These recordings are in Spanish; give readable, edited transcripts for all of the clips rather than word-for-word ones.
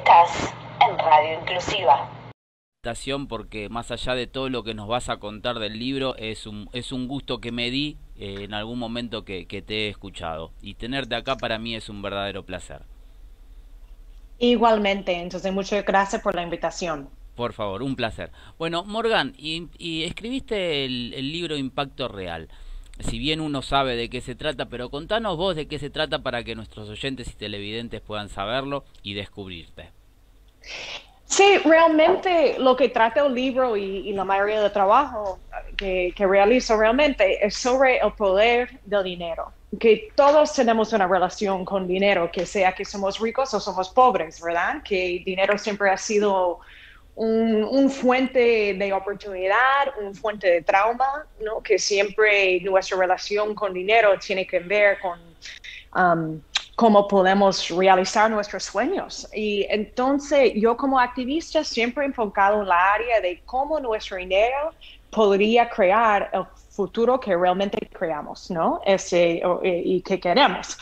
Estás en Radio Inclusiva. Porque más allá de todo lo que nos vas a contar del libro, es un gusto que me di en algún momento que te he escuchado. Y tenerte acá para mí es un verdadero placer. Igualmente, entonces muchas gracias por la invitación. Por favor, un placer. Bueno, Morgan, y escribiste el libro Impacto Real. Si bien uno sabe de qué se trata, pero contanos vos de qué se trata para que nuestros oyentes y televidentes puedan saberlo y descubrirte. Sí, realmente lo que trata el libro y la mayoría del trabajo que realizo realmente es sobre el poder del dinero. Que todos tenemos una relación con dinero, que sea que somos ricos o somos pobres, ¿verdad? Que el dinero siempre ha sido un fuente de oportunidad, un fuente de trauma, ¿no? Que siempre nuestra relación con dinero tiene que ver con cómo podemos realizar nuestros sueños. Y entonces yo como activista siempre he enfocado en la área de cómo nuestro dinero podría crear el futuro que realmente creamos, ¿no? Y que queremos.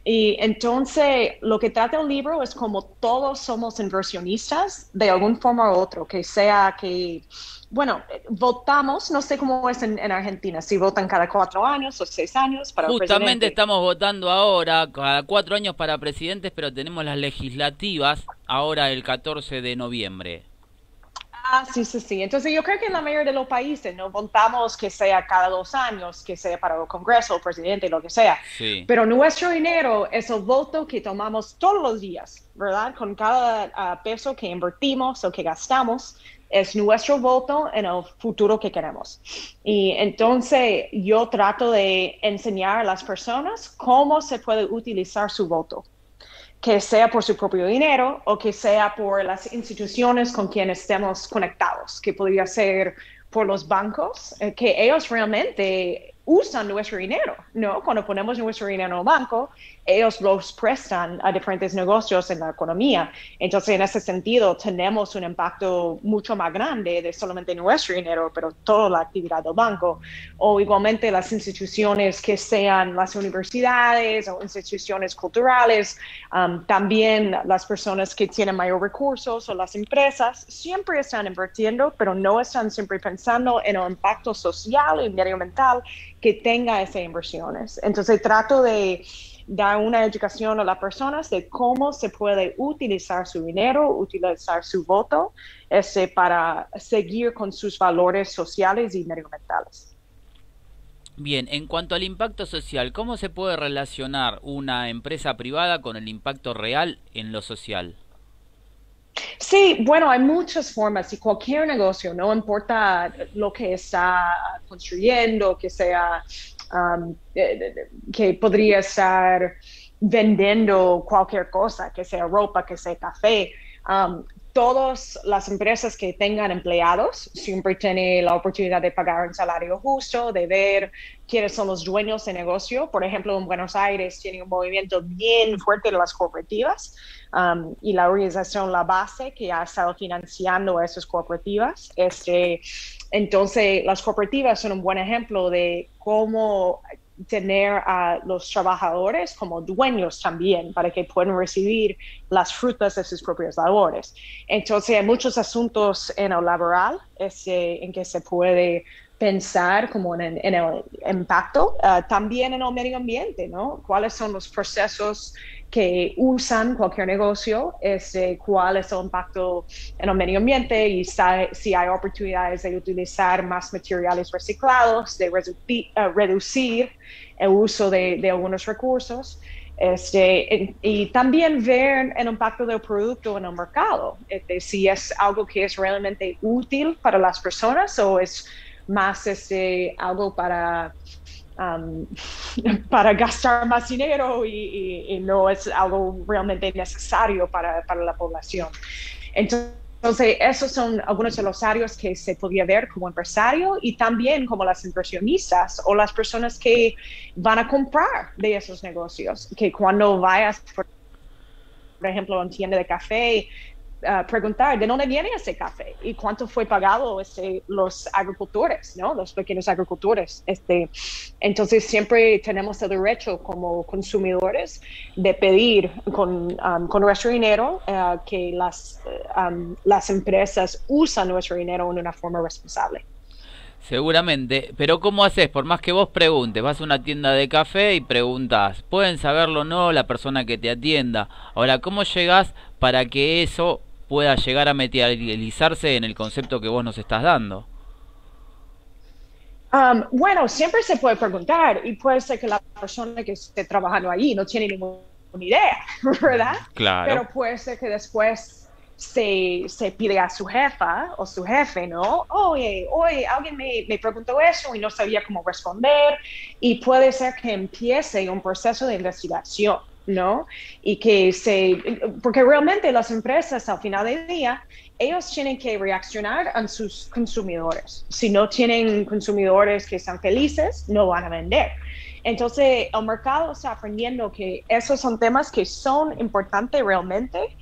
Y entonces lo que trata el libro es como todos somos inversionistas de alguna forma u otra, que sea que, bueno, votamos, no sé cómo es en Argentina, si votan cada 4 años o 6 años para el Justamente presidente. estamos votando ahora, cada 4 años para presidentes, pero tenemos las legislativas ahora el 14 de noviembre. Ah, sí, sí, sí. Entonces yo creo que en la mayoría de los países no votamos que sea cada 2 años, que sea para el Congreso, el presidente, lo que sea. Sí. Pero nuestro dinero es el voto que tomamos todos los días, ¿verdad? Con cada peso que invertimos o que gastamos, es nuestro voto en el futuro que queremos. Y entonces yo trato de enseñar a las personas cómo se puede utilizar su voto, que sea por su propio dinero o que sea por las instituciones con quienes estemos conectados, que podría ser por los bancos, que ellos realmente usan nuestro dinero, ¿no? Cuando ponemos nuestro dinero en el banco, ellos los prestan a diferentes negocios en la economía. Entonces, en ese sentido, tenemos un impacto mucho más grande de solamente nuestro dinero, pero toda la actividad del banco. O igualmente las instituciones que sean las universidades o instituciones culturales, también las personas que tienen mayor recursos o las empresas siempre están invirtiendo, pero no están siempre pensando en el impacto social y medioambiental que tenga esas inversiones. Entonces trato de dar una educación a las personas de cómo se puede utilizar su dinero, utilizar su voto, para seguir con sus valores sociales y medioambientales. Bien, en cuanto al impacto social, ¿cómo se puede relacionar una empresa privada con el impacto real en lo social? Sí, bueno, hay muchas formas y cualquier negocio, no importa lo que está construyendo, que sea, que podría estar vendiendo cualquier cosa, que sea ropa, que sea café. Todas las empresas que tengan empleados siempre tienen la oportunidad de pagar un salario justo, de ver quiénes son los dueños de negocio. Por ejemplo, en Buenos Aires tiene un movimiento bien fuerte de las cooperativas, y la organización La Base, que ha estado financiando a esas cooperativas. Entonces, las cooperativas son un buen ejemplo de cómo tener a los trabajadores como dueños también para que puedan recibir las frutas de sus propias labores. Entonces, hay muchos asuntos en el laboral en que se puede pensar como en el impacto, también en el medio ambiente, ¿no? ¿Cuáles son los procesos que usan cualquier negocio? ¿Cuál es el impacto en el medio ambiente? Y si hay oportunidades de utilizar más materiales reciclados, de reducir el uso de algunos recursos. Y también ver el impacto del producto en el mercado, si es algo que es realmente útil para las personas o es más algo um, para gastar más dinero y no es algo realmente necesario para la población. Entonces, esos son algunos de los áreas que se podría ver como empresario y también como las inversionistas o las personas que van a comprar de esos negocios, que cuando vayas, por ejemplo, a una tienda de café, preguntar de dónde viene ese café y cuánto fue pagado los agricultores, ¿no? Los pequeños agricultores. Entonces siempre tenemos el derecho como consumidores de pedir con nuestro dinero que las empresas usan nuestro dinero en una forma responsable. Seguramente, pero ¿cómo haces? Por más que vos preguntes, vas a una tienda de café y preguntas, pueden saberlo o no la persona que te atienda. Ahora, ¿cómo llegás para que eso pueda llegar a materializarse en el concepto que vos nos estás dando? Bueno, siempre se puede preguntar y puede ser que la persona que esté trabajando allí no tiene ninguna idea, ¿verdad? Claro. Pero puede ser que después se pide a su jefa o su jefe, ¿no? Oye, alguien me preguntó eso y no sabía cómo responder y puede ser que empiece un proceso de investigación, ¿no? Y porque realmente las empresas al final del día ellos tienen que reaccionar a sus consumidores. Si no tienen consumidores que están felices, no van a vender. Entonces, el mercado está aprendiendo que esos son temas que son importantes realmente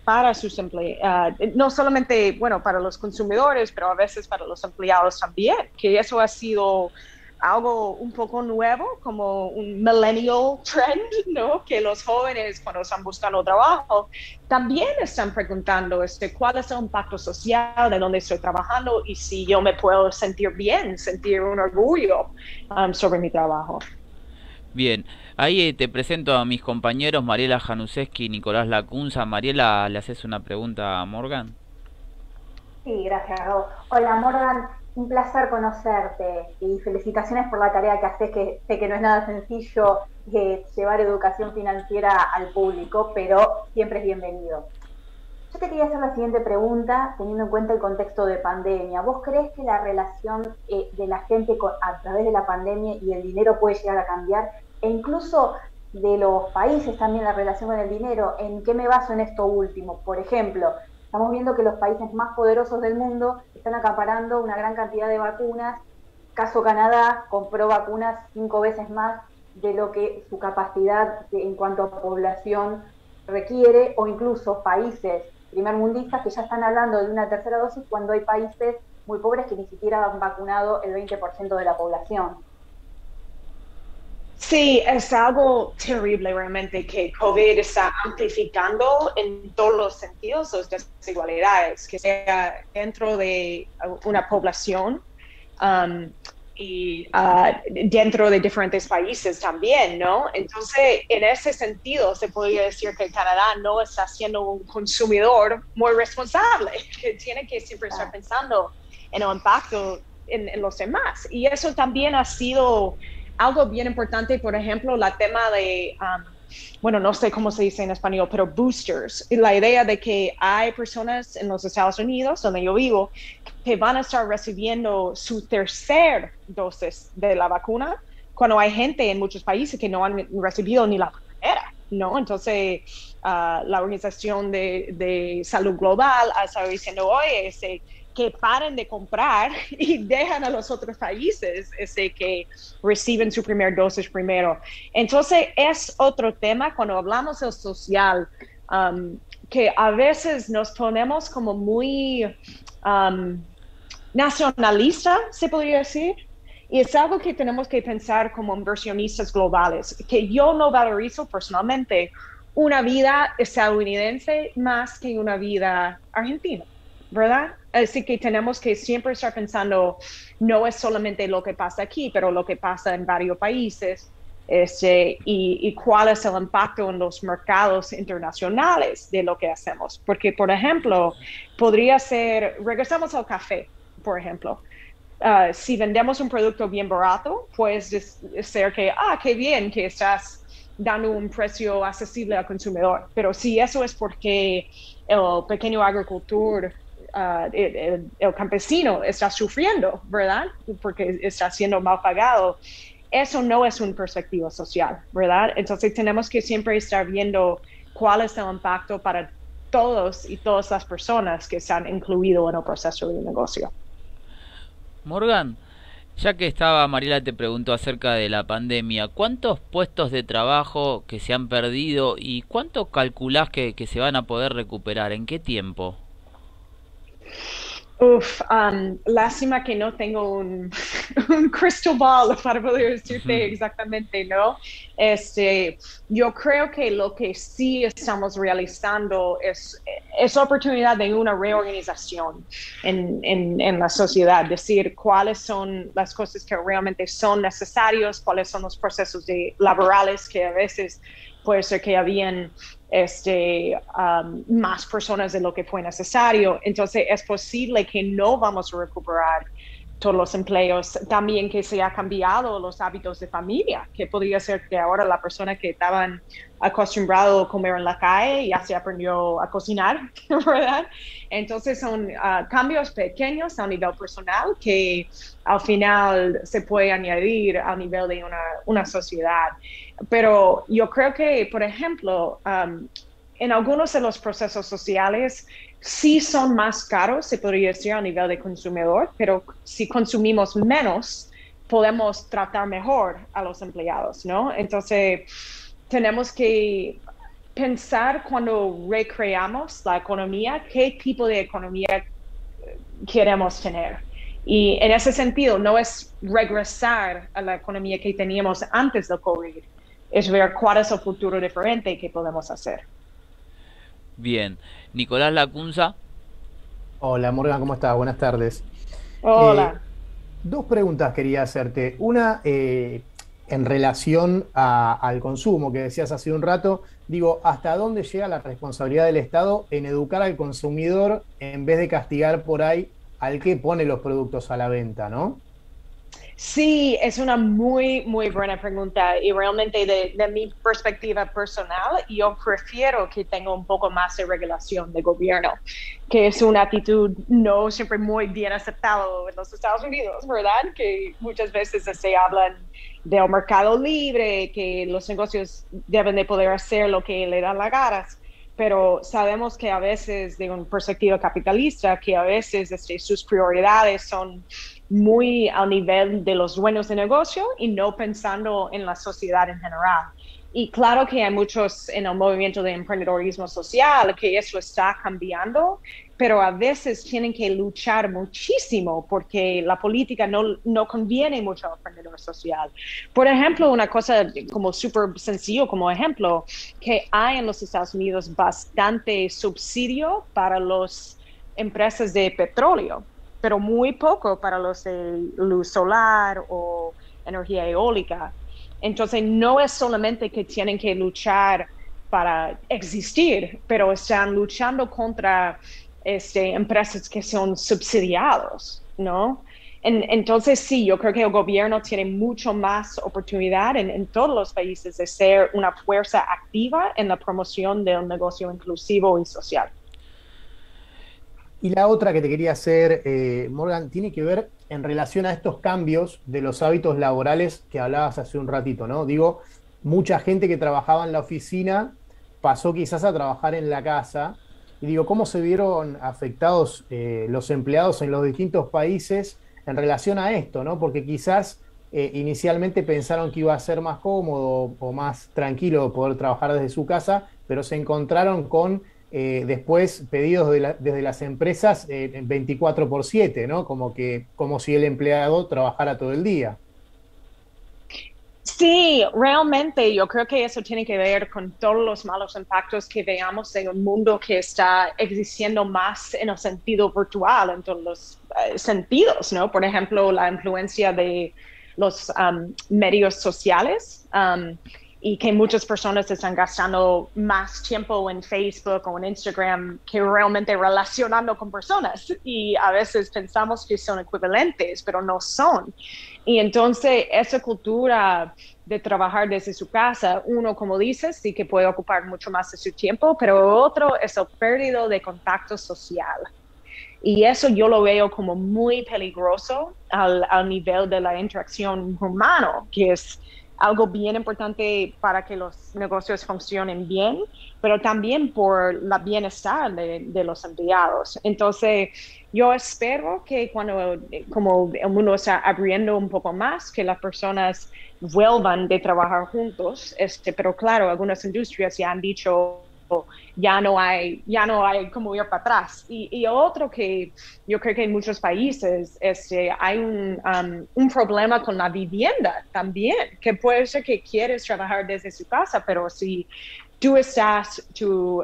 para sus empleados, no solamente, bueno, para los consumidores, pero a veces para los empleados también, que eso ha sido algo un poco nuevo, como un millennial trend, ¿no? Que los jóvenes cuando están buscando trabajo también están preguntando cuál es el impacto social de donde estoy trabajando y si yo me puedo sentir bien, sentir un orgullo sobre mi trabajo. Bien, ahí te presento a mis compañeros Mariela Januszewski y Nicolás Lacunza. Mariela, ¿le haces una pregunta a Morgan? Sí, gracias, Rob. Hola, Morgan, un placer conocerte y felicitaciones por la tarea que haces, que sé que no es nada sencillo llevar educación financiera al público, pero siempre es bienvenido. Yo te quería hacer la siguiente pregunta, teniendo en cuenta el contexto de pandemia. ¿Vos crees que la relación de la gente a través de la pandemia y el dinero puede llegar a cambiar? E incluso de los países también la relación con el dinero. ¿En qué me baso en esto último? Por ejemplo, estamos viendo que los países más poderosos del mundo están acaparando una gran cantidad de vacunas. Caso Canadá compró vacunas 5 veces más de lo que su capacidad en cuanto a población requiere, o incluso países primermundistas que ya están hablando de una tercera dosis cuando hay países muy pobres que ni siquiera han vacunado el 20% de la población. Sí, es algo terrible realmente que COVID está amplificando en todos los sentidos las desigualdades, que sea dentro de una población y dentro de diferentes países también, ¿no? Entonces, en ese sentido, se podría decir que Canadá no está siendo un consumidor muy responsable, que tiene que siempre estar pensando en el impacto en los demás. Y eso también ha sido algo bien importante, por ejemplo, el tema de, bueno, no sé cómo se dice en español, pero boosters. La idea de que hay personas en los Estados Unidos, donde yo vivo, que van a estar recibiendo su tercer dosis de la vacuna, cuando hay gente en muchos países que no han recibido ni la primera, ¿no? Entonces, la Organización de Salud Global ha estado diciendo, oye, que paren de comprar y dejan a los otros países que reciben su primer dosis primero. Entonces, es otro tema cuando hablamos del social, que a veces nos ponemos como muy nacionalista, se podría decir, y es algo que tenemos que pensar como inversionistas globales, que yo no valorizo personalmente una vida estadounidense más que una vida argentina, ¿verdad? Así que tenemos que siempre estar pensando, no es solamente lo que pasa aquí, pero lo que pasa en varios países, y cuál es el impacto en los mercados internacionales de lo que hacemos. Porque, por ejemplo, podría ser, regresamos al café, por ejemplo. Si vendemos un producto bien barato, puede ser que, qué bien que estás dando un precio accesible al consumidor. Pero si eso es porque el pequeño agricultor, el campesino está sufriendo, ¿verdad? Porque está siendo mal pagado. Eso no es una perspectiva social, ¿verdad? Entonces tenemos que siempre estar viendo cuál es el impacto para todos y todas las personas que se han incluido en el proceso de negocio. Morgan, Ya que estaba, Mariela te preguntó acerca de la pandemia, ¿cuántos puestos de trabajo que se han perdido y cuánto calculás que se van a poder recuperar? ¿En qué tiempo? Uf, lástima que no tengo un crystal ball para poder decirte exactamente, ¿no? Yo creo que lo que sí estamos realizando es oportunidad de una reorganización en la sociedad, decir cuáles son las cosas que realmente son necesarios, cuáles son los procesos laborales que a veces puede ser que habían más personas de lo que fue necesario. Entonces es posible que no vamos a recuperar todos los empleos, también que se ha cambiado los hábitos de familia, que podría ser que ahora la persona que estaban acostumbrado a comer en la calle ya se aprendió a cocinar, ¿verdad? Entonces son cambios pequeños a nivel personal que al final se puede añadir a nivel de una sociedad. Pero yo creo que, por ejemplo, en algunos de los procesos sociales sí son más caros, se podría decir, a nivel de consumidor, pero si consumimos menos, podemos tratar mejor a los empleados, ¿no? Entonces, tenemos que pensar cuando recreamos la economía, qué tipo de economía queremos tener. Y en ese sentido, no es regresar a la economía que teníamos antes del COVID, es ver cuál es el futuro diferente que podemos hacer. Bien, Nicolás Lacunza. Hola Morgan, ¿cómo estás? Buenas tardes. Hola. Dos preguntas quería hacerte. Una, en relación al consumo que decías hace un rato, digo, ¿hasta dónde llega la responsabilidad del Estado en educar al consumidor en vez de castigar por ahí al que pone los productos a la venta, ¿no? Sí, es una muy, muy buena pregunta y realmente de mi perspectiva personal, yo prefiero que tenga un poco más de regulación de gobierno, que es una actitud no siempre muy bien aceptada en los Estados Unidos, ¿verdad? Que muchas veces se hablan del mercado libre, que los negocios deben de poder hacer lo que le dan la gana. Pero sabemos que a veces, de una perspectiva capitalista, que a veces sus prioridades son muy al nivel de los dueños de negocio y no pensando en la sociedad en general. Y claro que hay muchos en el movimiento de emprendedorismo social que eso está cambiando, pero a veces tienen que luchar muchísimo porque la política no conviene mucho al emprendedor social. Por ejemplo, una cosa como súper sencillo como ejemplo, que hay en los Estados Unidos bastante subsidio para las empresas de petróleo, pero muy poco para los de luz solar o energía eólica. Entonces, no es solamente que tienen que luchar para existir, pero están luchando contra empresas que son subsidiados, ¿no? Entonces, sí, yo creo que el gobierno tiene mucho más oportunidad en todos los países de ser una fuerza activa en la promoción del negocio inclusivo y social. Y la otra que te quería hacer, Morgan, tiene que ver en relación a estos cambios de los hábitos laborales que hablabas hace un ratito, ¿no? Digo, mucha gente que trabajaba en la oficina pasó quizás a trabajar en la casa. Y digo, ¿cómo se vieron afectados los empleados en los distintos países en relación a esto, ¿no? Porque quizás inicialmente pensaron que iba a ser más cómodo o más tranquilo poder trabajar desde su casa, pero se encontraron con después pedidos desde las empresas 24/7, ¿no? Como si el empleado trabajara todo el día. Sí, realmente yo creo que eso tiene que ver con todos los malos impactos que veamos en un mundo que está existiendo más en el sentido virtual, en todos los sentidos, ¿no? Por ejemplo, la influencia de los medios sociales. Y que muchas personas están gastando más tiempo en Facebook o en Instagram que realmente relacionando con personas. Y a veces pensamos que son equivalentes, pero no son. Y entonces esa cultura de trabajar desde su casa, uno, como dices, sí que puede ocupar mucho más de su tiempo, pero otro es el pérdida de contacto social. Y eso yo lo veo como muy peligroso al nivel de la interacción humana, que es algo bien importante para que los negocios funcionen bien, pero también por la bienestar de los empleados. Entonces, yo espero que cuando como el mundo está abriendo un poco más, que las personas vuelvan de trabajar juntos, pero claro, algunas industrias ya han dicho ya no hay como ir para atrás. Y otro que yo creo que en muchos países hay un problema con la vivienda también, que puede ser que quieres trabajar desde su casa, pero si tú estás, tu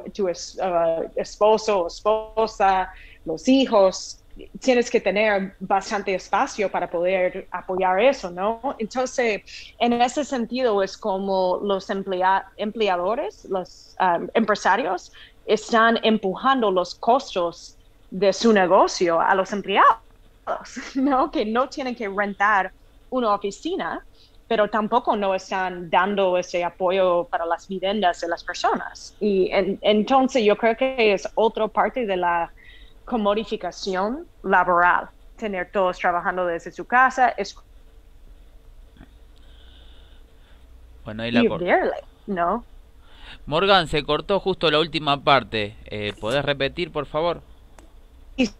esposo o esposa, los hijos, tienes que tener bastante espacio para poder apoyar eso, ¿no? Entonces, en ese sentido es como los empleadores, los empresarios, están empujando los costos de su negocio a los empleados, ¿no? Que no tienen que rentar una oficina, pero tampoco no están dando ese apoyo para las viviendas de las personas. Y entonces yo creo que es otra parte de la comodificación laboral, tener todos trabajando desde su casa, bueno, ahí la ¿no? Morgan, se cortó justo la última parte. ¿Podés repetir, por favor?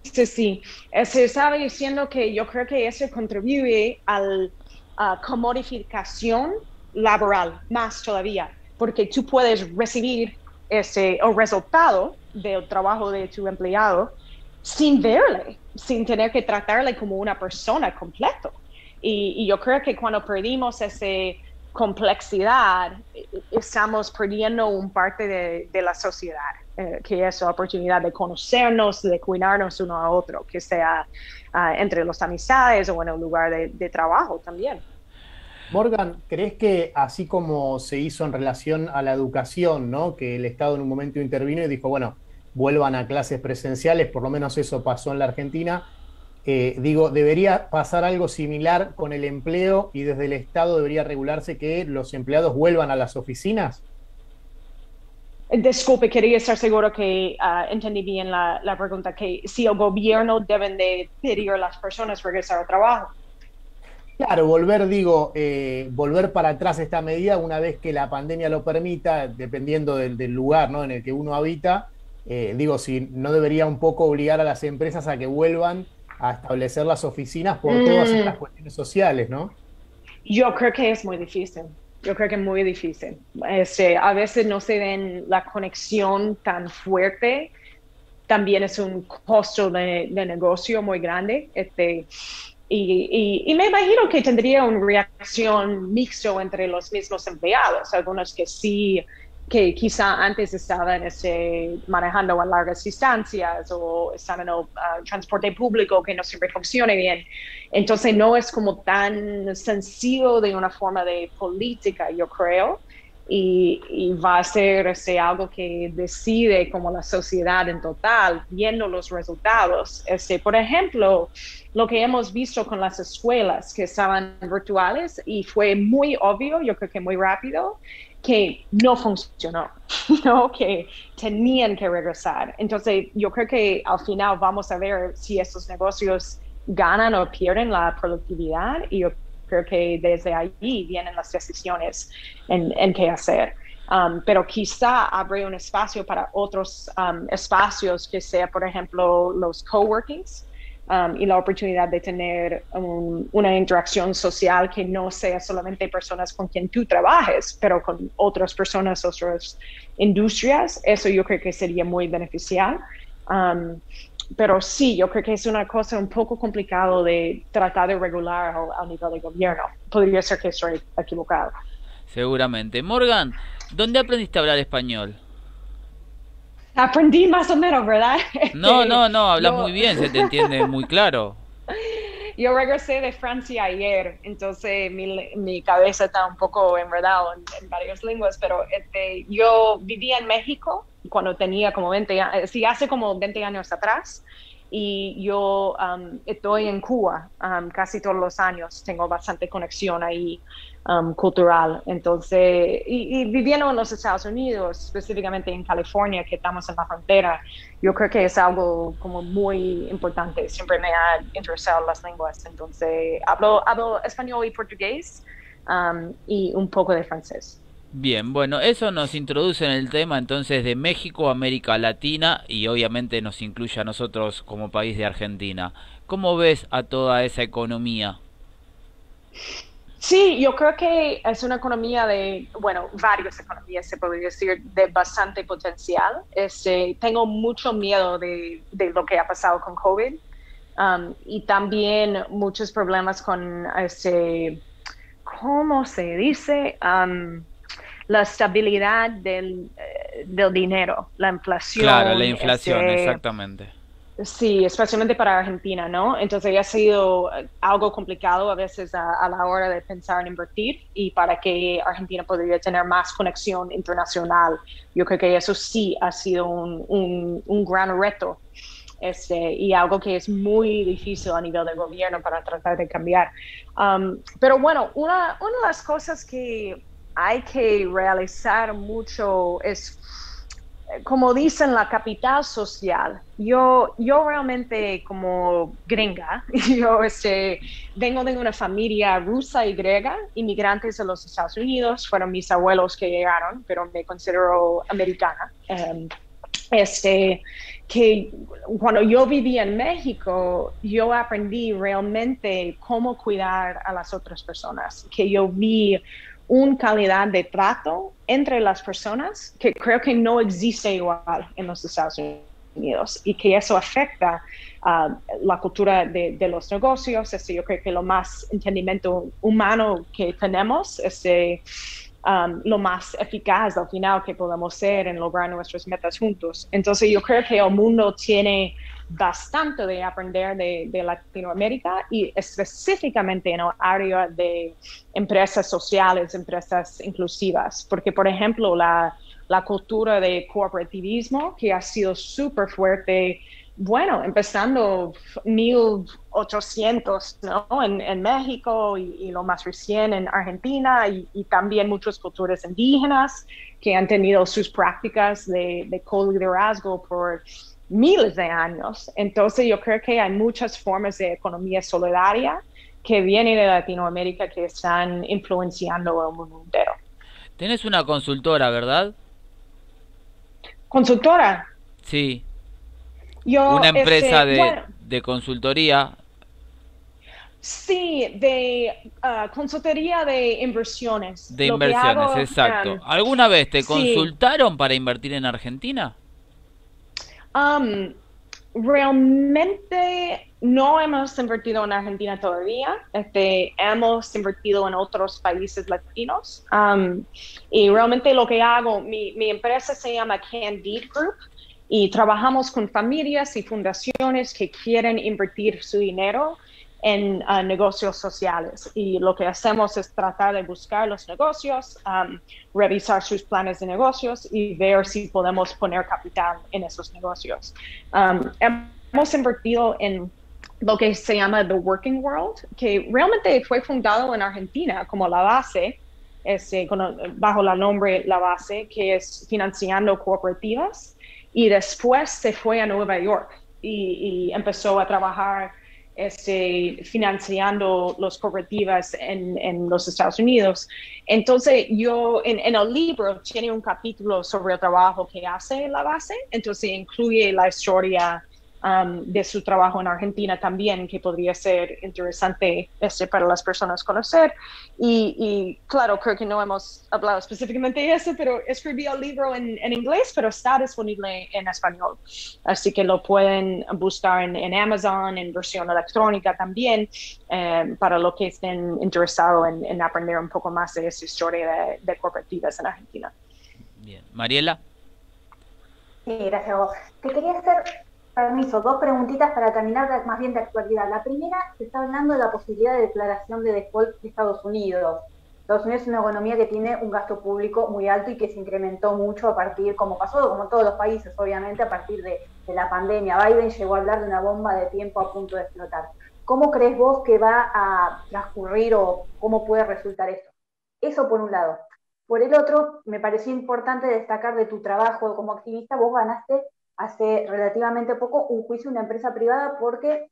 Sí. Se estaba diciendo que yo creo que eso contribuye a la comodificación laboral más todavía, porque tú puedes recibir el resultado del trabajo de tu empleado sin verle, sin tener que tratarle como una persona completo. Y yo creo que cuando perdimos esa complejidad, estamos perdiendo un parte de la sociedad, que es la oportunidad de conocernos, de cuidarnos uno a otro, que sea entre las amistades o en el lugar de trabajo también. Morgan, ¿crees que así como se hizo en relación a la educación, ¿no? Que el Estado en un momento intervino y dijo, bueno, vuelvan a clases presenciales, por lo menos eso pasó en la Argentina, debería pasar algo similar con el empleo y desde el Estado debería regularse que los empleados vuelvan a las oficinas? Disculpe, quería estar seguro que entendí bien la pregunta, que si el gobierno deben de pedir a las personas regresar al trabajo. Claro, volver para atrás esta medida una vez que la pandemia lo permita, dependiendo del lugar, ¿no? En el que uno habita. Si no debería un poco obligar a las empresas a que vuelvan a establecer las oficinas por todas estas cuestiones sociales, ¿no? Yo creo que es muy difícil. Yo creo que es muy difícil. A veces no se ven la conexión tan fuerte. También es un costo de negocio muy grande. Y me imagino que tendría una reacción mixto entre los mismos empleados. Algunos que sí, que quizá antes estaban manejando a largas distancias o estaban en el transporte público que no siempre funciona bien. Entonces no es como tan sencillo de una forma de política, yo creo, y va a ser algo que decide como la sociedad en total, viendo los resultados. Por ejemplo, lo que hemos visto con las escuelas que estaban virtuales y fue muy obvio, yo creo que muy rápido, que no funcionó, ¿no? Que tenían que regresar. Entonces, yo creo que al final vamos a ver si estos negocios ganan o pierden la productividad, y yo creo que desde allí vienen las decisiones en qué hacer. Pero quizá abre un espacio para otros espacios que sea, por ejemplo, los coworkings, y la oportunidad de tener una interacción social que no sea solamente personas con quien tú trabajes, pero con otras personas, otras industrias. Eso yo creo que sería muy beneficial. Pero sí, yo creo que es una cosa un poco complicado de tratar de regular al nivel de gobierno. Podría ser que estoy equivocado. Seguramente. Morgan, ¿dónde aprendiste a hablar español? Aprendí más o menos, ¿verdad? No, hablas muy bien, se te entiende muy claro. Yo regresé de Francia ayer, entonces mi cabeza está un poco enredada en varias lenguas, pero yo vivía en México cuando tenía como 20 años, sí, hace como 20 años atrás, y yo estoy en Cuba casi todos los años, tengo bastante conexión ahí cultural. Entonces, y viviendo en los Estados Unidos, específicamente en California, que estamos en la frontera, yo creo que es algo como muy importante. Siempre me ha interesado las lenguas. Entonces, hablo español y portugués. y un poco de francés. Bien, bueno, eso nos introduce en el tema entonces de México, América Latina y obviamente nos incluye a nosotros como país de Argentina. ¿Cómo ves a toda esa economía? Sí, yo creo que es una economía de, bueno, varias economías se podría decir, de bastante potencial. Tengo mucho miedo de lo que ha pasado con COVID, y también muchos problemas con ¿cómo se dice? La estabilidad del dinero, la Claro, la inflación, inflación, exactamente. sí, especialmente para Argentina, ¿no? Entonces ha sido algo complicado a veces a la hora de pensar en invertir y para que Argentina podría tener más conexión internacional. Yo creo que eso sí ha sido un gran reto, y algo que es muy difícil a nivel del gobierno para tratar de cambiar. Pero bueno, una de las cosas que hay que realizar mucho es, como dicen, la capital social. Yo realmente como gringa, yo vengo de una familia rusa y griega, inmigrantes de los Estados Unidos, fueron mis abuelos que llegaron, pero me considero americana. Que cuando yo vivía en México, yo aprendí realmente cómo cuidar a las otras personas, que yo vi una calidad de trato entre las personas que creo que no existe igual en los Estados Unidos y que eso afecta la cultura de los negocios. Yo creo que lo más entendimiento humano que tenemos es lo más eficaz al final que podemos ser en lograr nuestras metas juntos. Entonces yo creo que el mundo tiene bastante de aprender de Latinoamérica y específicamente en el área de empresas sociales, empresas inclusivas, porque por ejemplo la cultura de cooperativismo que ha sido súper fuerte, bueno, empezando 1800, ¿no? En México y lo más recién en Argentina y también muchas culturas indígenas que han tenido sus prácticas de co-liderazgo por miles de años. Entonces yo creo que hay muchas formas de economía solidaria que vienen de Latinoamérica que están influenciando el mundo entero. Tenés una consultora, ¿verdad? Consultora, Sí, una yo, empresa bueno, de consultoría sí, de consultoría de inversiones. de Lo que inversiones, hago, exacto. ¿Alguna vez te sí, consultaron para invertir en Argentina? um, realmente no hemos invertido en Argentina todavía. Hemos invertido en otros países latinos. Y realmente lo que hago, mi empresa se llama Candid Group y trabajamos con familias y fundaciones que quieren invertir su dinero en negocios sociales. Y lo que hacemos es tratar de buscar los negocios, revisar sus planes de negocios y ver si podemos poner capital en esos negocios. Hemos invertido en lo que se llama The Working World, que realmente fue fundado en Argentina como la base, bajo el nombre La Base, que es financiando cooperativas, y después se fue a Nueva York y empezó a trabajar financiando las cooperativas en los Estados Unidos. Entonces, yo en el libro tiene un capítulo sobre el trabajo que hace La Base, entonces incluye la historia de su trabajo en Argentina también, que podría ser interesante para las personas conocer. Y claro, creo que no hemos hablado específicamente de eso, pero escribí el libro en inglés, pero está disponible en español. Así que lo pueden buscar en Amazon, en versión electrónica también, para los que estén interesados en aprender un poco más de esa historia de cooperativas en Argentina. Bien. Mariela. Sí, gracias a vos. Te quería hacer, permiso, dos preguntitas para terminar más bien de actualidad. La primera, se está hablando de la posibilidad de declaración de default de Estados Unidos. Estados Unidos es una economía que tiene un gasto público muy alto y que se incrementó mucho a partir, como pasó, como todos los países, obviamente, a partir de la pandemia. Biden llegó a hablar de una bomba de tiempo a punto de explotar. ¿Cómo crees vos que va a transcurrir o cómo puede resultar esto? Eso por un lado. Por el otro, me pareció importante destacar de tu trabajo como activista. Vos ganaste hace relativamente poco un juicio de una empresa privada porque,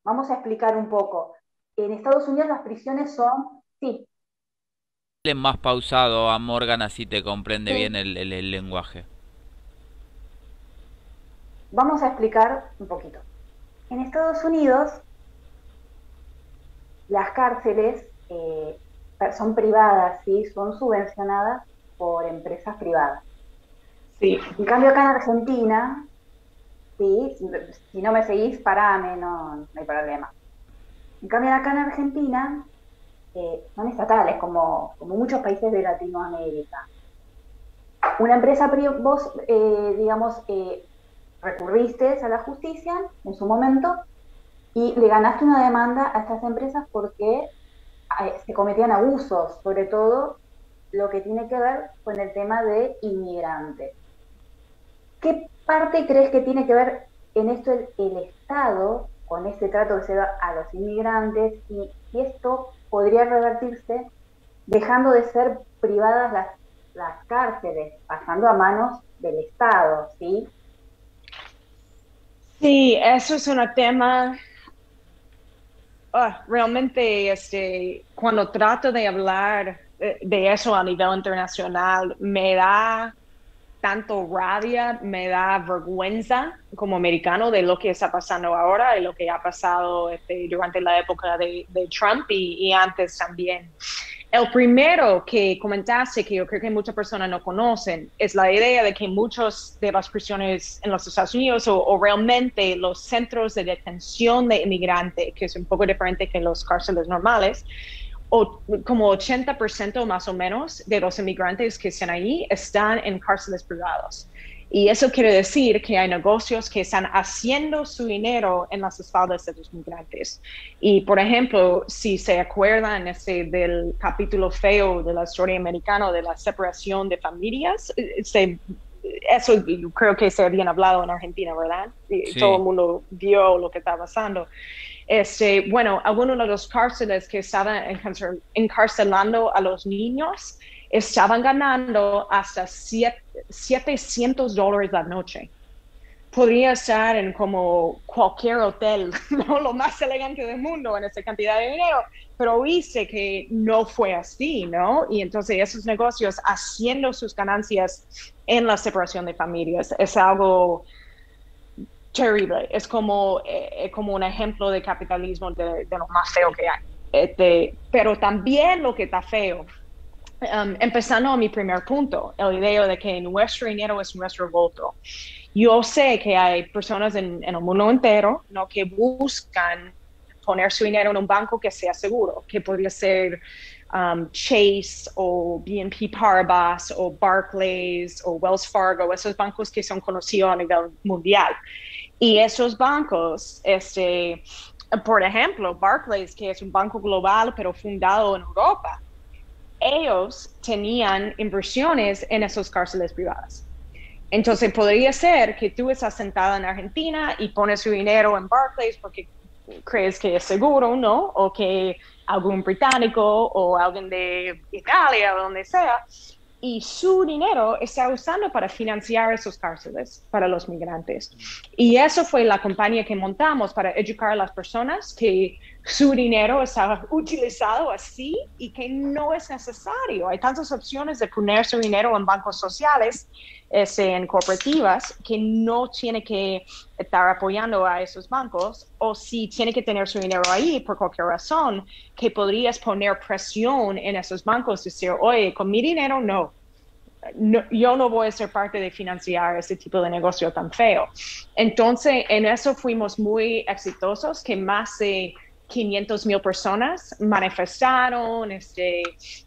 vamos a explicar un poco, en Estados Unidos las prisiones son, sí, más pausado a Morgan, así te comprende Sí. bien el lenguaje. Vamos a explicar un poquito. En Estados Unidos, las cárceles son privadas, ¿sí? Son subvencionadas por empresas privadas. Sí, En cambio, acá en Argentina, ¿sí? Si no me seguís, parame, no hay problema. En cambio, acá en Argentina, son estatales, como muchos países de Latinoamérica. Una empresa, vos, digamos, recurriste a la justicia en su momento y le ganaste una demanda a estas empresas porque se cometían abusos, sobre todo lo que tiene que ver con el tema de inmigrantes. ¿Qué parte crees que tiene que ver en esto el Estado con este trato que se da a los inmigrantes y esto podría revertirse dejando de ser privadas las cárceles, pasando a manos del Estado, ¿sí? sí, eso es un tema. Realmente, cuando trato de hablar de eso a nivel internacional, me da tanto rabia, me da vergüenza como americano de lo que está pasando ahora y lo que ha pasado durante la época de Trump y antes también. El primero que comentaste, que yo creo que muchas personas no conocen, es la idea de que muchos de las prisiones en los Estados Unidos o realmente los centros de detención de inmigrantes, que es un poco diferente que los cárceles normales, o como 80% más o menos de los inmigrantes que están ahí están en cárceles privados. Y eso quiere decir que hay negocios que están haciendo su dinero en las espaldas de los migrantes. Y, por ejemplo, si se acuerdan del capítulo feo de la historia americana de la separación de familias, eso creo que se habían hablado en Argentina, ¿verdad? Y Sí. todo el mundo vio lo que estaba pasando. Bueno, algunos de los cárceles que estaban encarcelando a los niños estaban ganando hasta $700 la noche. Podría estar en como cualquier hotel, no lo más elegante del mundo en esa cantidad de dinero, pero dice que no fue así, ¿no? Y entonces esos negocios haciendo sus ganancias en la separación de familias es algo terrible, es como un ejemplo de capitalismo de lo más feo que hay. Pero también lo que está feo, empezando a mi primer punto, el idea de que nuestro dinero es nuestro voto. Yo sé que hay personas en el mundo entero, ¿no?, que buscan poner su dinero en un banco que sea seguro, que podría ser Chase o BNP Paribas o Barclays o Wells Fargo, esos bancos que son conocidos a nivel mundial. Y esos bancos, por ejemplo, Barclays, que es un banco global pero fundado en Europa, ellos tenían inversiones en esas cárceles privadas. Entonces podría ser que tú estás sentada en Argentina y pones tu dinero en Barclays porque crees que es seguro, ¿no? O que algún británico o alguien de Italia o donde sea, y su dinero está usando para financiar esos cárceles para los migrantes. Y eso fue la campaña que montamos para educar a las personas que su dinero estaba utilizado así y que no es necesario. Hay tantas opciones de poner su dinero en bancos sociales, en cooperativas, que no tiene que estar apoyando a esos bancos, o si tiene que tener su dinero ahí por cualquier razón, que podrías poner presión en esos bancos, decir, oye, con mi dinero no, yo no voy a ser parte de financiar ese tipo de negocio tan feo. Entonces, en eso fuimos muy exitosos, que más de 500,000 personas manifestaron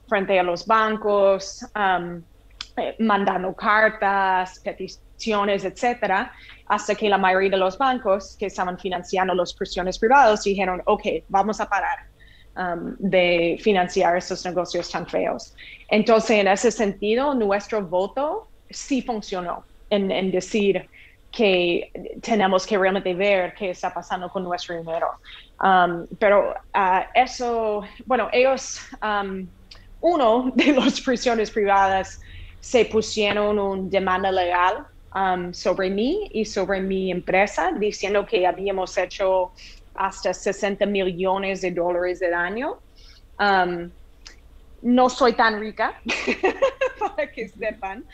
frente a los bancos, mandando cartas, peticiones, etcétera, hasta que la mayoría de los bancos que estaban financiando las prisiones privadas dijeron, ok, vamos a parar de financiar estos negocios tan feos. Entonces, en ese sentido, nuestro voto sí funcionó en decir que tenemos que realmente ver qué está pasando con nuestro dinero. Pero eso, bueno, ellos, uno de las prisiones privadas se pusieron una demanda legal sobre mí y sobre mi empresa, diciendo que habíamos hecho hasta $60 millones de daño. no soy tan rica, para que sepan.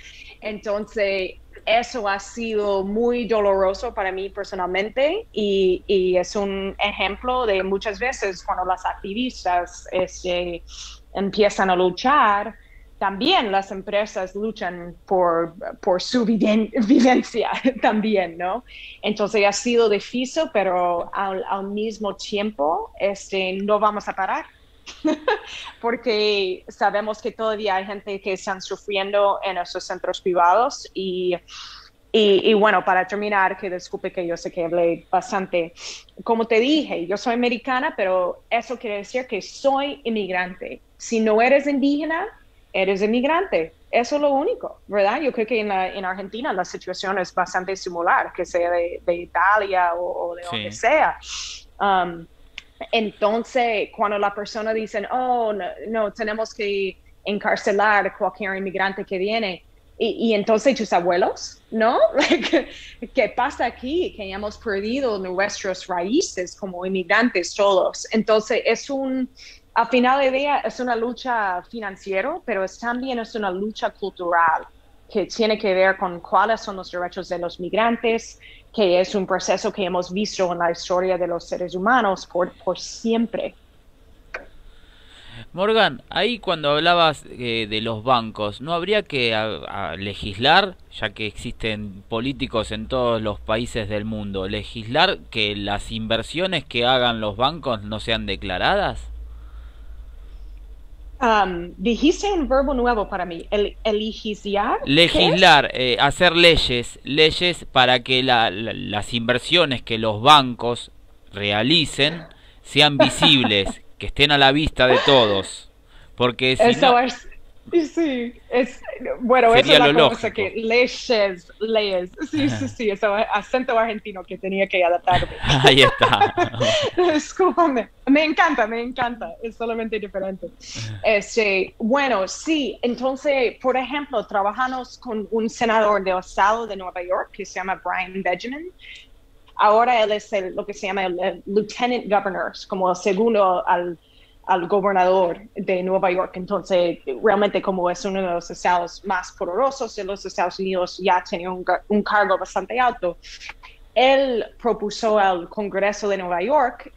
Entonces, eso ha sido muy doloroso para mí personalmente y es un ejemplo de muchas veces cuando las activistas empiezan a luchar, también las empresas luchan por su vivencia también, ¿no? Entonces ha sido difícil, pero al mismo tiempo no vamos a parar. Porque sabemos que todavía hay gente que están sufriendo en esos centros privados y bueno, para terminar, que disculpe que yo sé que hablé bastante, como te dije, yo soy americana, pero eso quiere decir que soy inmigrante. Si no eres indígena, eres inmigrante. Eso es lo único, ¿verdad? Yo creo que en Argentina la situación es bastante similar, que sea de Italia o de donde sea. Entonces, cuando la persona dice, oh, no, tenemos que encarcelar a cualquier inmigrante que viene, y entonces tus abuelos, ¿no? ¿Qué pasa aquí? Que hemos perdido nuestras raíces como inmigrantes todos. Entonces, al final del día, es una lucha financiera, pero también es una lucha cultural que tiene que ver con cuáles son los derechos de los migrantes, que es un proceso que hemos visto en la historia de los seres humanos por siempre. Morgan, ahí cuando hablabas de los bancos, ¿no habría que legislar, ya que existen políticos en todos los países del mundo, legislar que las inversiones que hagan los bancos no sean declaradas? Dijiste un verbo nuevo para mí, legislar. Legislar, hacer leyes para que las inversiones que los bancos realicen sean visibles, que estén a la vista de todos, porque si eso no, sí, bueno, sería eso es lo la cosa lógico. que leyes, sí, eso es acento argentino que tenía que adaptarme. Ahí está. Discúlpame, me encanta, es solamente diferente. Bueno, sí, entonces, por ejemplo, trabajamos con un senador del estado de Nueva York que se llama Brian Benjamin. Ahora él es lo que se llama el Lieutenant Governor, como el segundo al gobernador de Nueva York. Entonces, realmente como es uno de los estados más poderosos de los Estados Unidos, ya tenía un cargo bastante alto. Él propuso al Congreso de Nueva York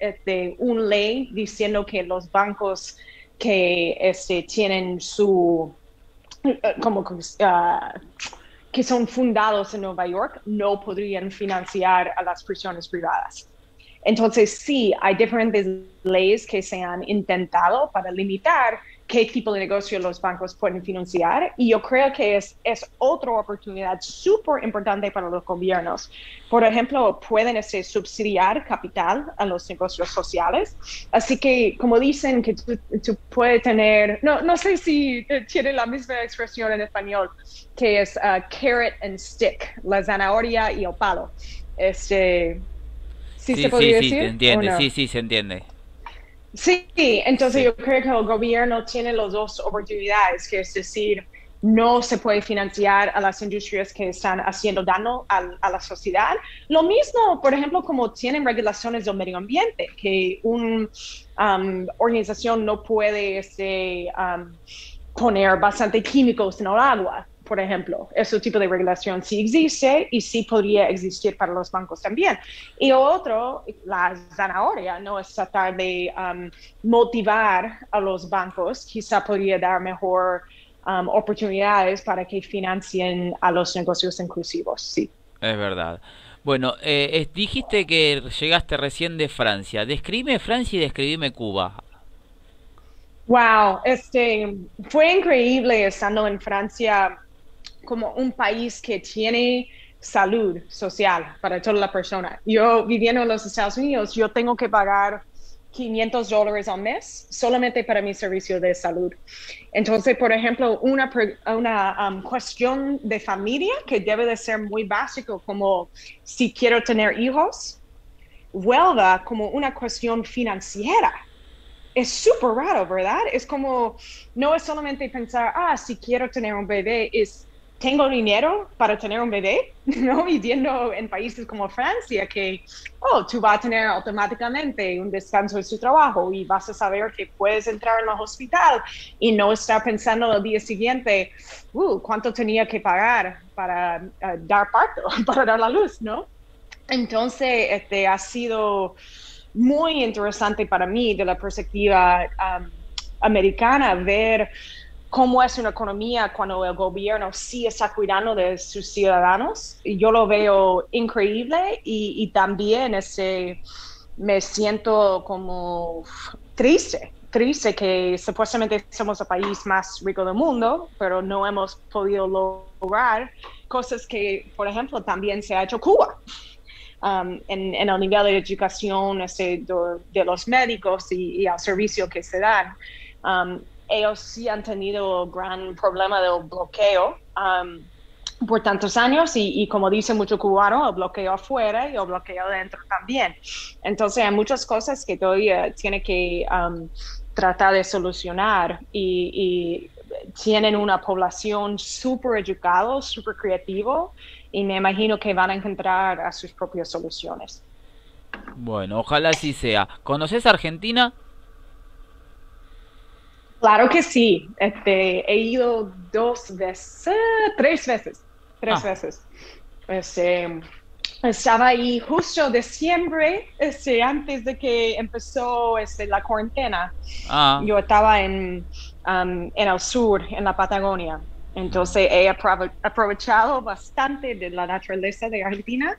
una ley diciendo que los bancos que tienen que son fundados en Nueva York no podrían financiar a las prisiones privadas. Entonces, sí, hay diferentes leyes que se han intentado para limitar qué tipo de negocio los bancos pueden financiar, y yo creo que es otra oportunidad súper importante para los gobiernos. Por ejemplo, pueden subsidiar capital a los negocios sociales, así que como dicen que tú puedes tener, no sé si tiene la misma expresión en español, que es carrot and stick, la zanahoria y el palo. ¿Sí se podría decir? Se entiende, no? sí, se entiende. Sí, entonces Sí. yo creo que el gobierno tiene las dos oportunidades, que es decir, no se puede financiar a las industrias que están haciendo daño a la sociedad. Lo mismo, por ejemplo, como tienen regulaciones del medio ambiente, que una organización no puede poner bastante químicos en el agua, por ejemplo. Ese tipo de regulación sí existe y sí podría existir para los bancos también. Y otro, la zanahoria, no es tratar de motivar a los bancos, quizá podría dar mejor oportunidades para que financien a los negocios inclusivos, sí. Es verdad. Bueno, dijiste que llegaste recién de Francia. Describime Francia y describime Cuba. Wow, fue increíble estando en Francia como un país que tiene salud social para toda la persona. Yo viviendo en los Estados Unidos, yo tengo que pagar $500 al mes solamente para mi servicio de salud. Entonces, por ejemplo, una cuestión de familia que debe de ser muy básico, como si quiero tener hijos, vuelva como una cuestión financiera. Es súper raro, ¿verdad? Es como, no es solamente pensar, si quiero tener un bebé, es tengo dinero para tener un bebé, ¿no? Viviendo en países como Francia, que, tú vas a tener automáticamente un descanso de su trabajo y vas a saber que puedes entrar en el hospital y no estar pensando el día siguiente, ¿cuánto tenía que pagar para dar parto, para dar la luz, ¿no? Entonces, ha sido muy interesante para mí de la perspectiva americana ver cómo es una economía cuando el gobierno sí está cuidando de sus ciudadanos. Y yo lo veo increíble y también me siento como triste que supuestamente somos el país más rico del mundo, pero no hemos podido lograr cosas que, por ejemplo, también se ha hecho Cuba. En el nivel de educación de los médicos y al servicio que se dan. Ellos sí han tenido gran problema del bloqueo por tantos años y como dice mucho cubano, el bloqueo afuera y el bloqueo adentro también. Entonces hay muchas cosas que todavía tiene que tratar de solucionar y tienen una población súper educada, súper creativa y me imagino que van a encontrar a sus propias soluciones. Bueno, ojalá así sea. ¿Conoces Argentina? Claro que sí. He ido 3 veces. Tres veces. Estaba ahí justo diciembre, antes de que empezó la cuarentena. Yo estaba en el sur, en la Patagonia. Entonces he aprovechado bastante de la naturaleza de Argentina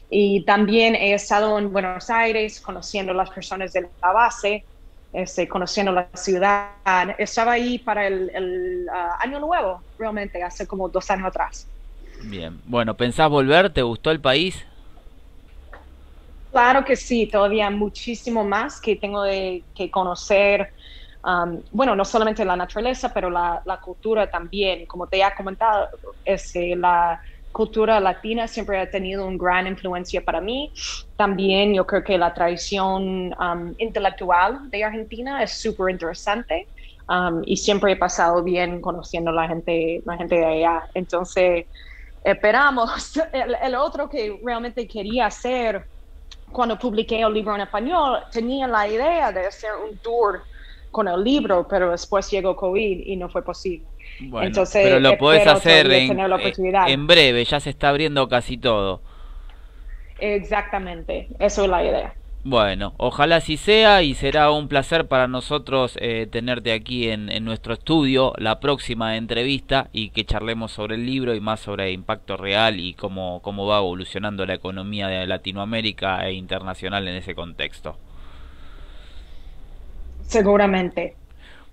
y también he estado en Buenos Aires conociendo las personas de la base, conociendo la ciudad. Estaba ahí para el Año Nuevo, realmente, hace como 2 años atrás. Bien, bueno, ¿pensás volver? ¿Te gustó el país? Claro que sí, todavía muchísimo más que tengo que conocer. Bueno, no solamente la naturaleza, pero la cultura también. Como te he comentado, la cultura latina siempre ha tenido una gran influencia para mí. También yo creo que la tradición intelectual de Argentina es súper interesante y siempre he pasado bien conociendo la gente de allá. Entonces, esperamos. El otro que realmente quería hacer cuando publiqué el libro en español, tenía la idea de hacer un tour con el libro, pero después llegó COVID y no fue posible. Bueno, entonces, pero lo podés hacer en breve, ya se está abriendo casi todo. Exactamente, eso es la idea. Bueno, ojalá así sea y será un placer para nosotros tenerte aquí en nuestro estudio, la próxima entrevista y que charlemos sobre el libro y más sobre impacto real y cómo va evolucionando la economía de Latinoamérica e internacional en ese contexto. Seguramente.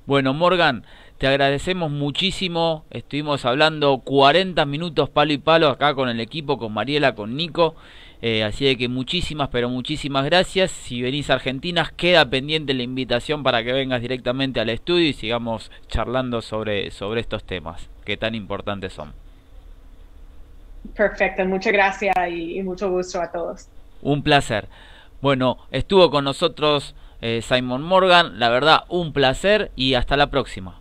Bueno, Morgan, te agradecemos muchísimo. Estuvimos hablando 40 minutos palo y palo acá con el equipo, con Mariela, con Nico. Así de que muchísimas, pero muchísimas gracias. Si venís a Argentina, queda pendiente la invitación para que vengas directamente al estudio y sigamos charlando sobre estos temas que tan importantes son. Perfecto, muchas gracias y mucho gusto a todos. Un placer. Bueno, estuvo con nosotros Simon Morgan, la verdad un placer y hasta la próxima.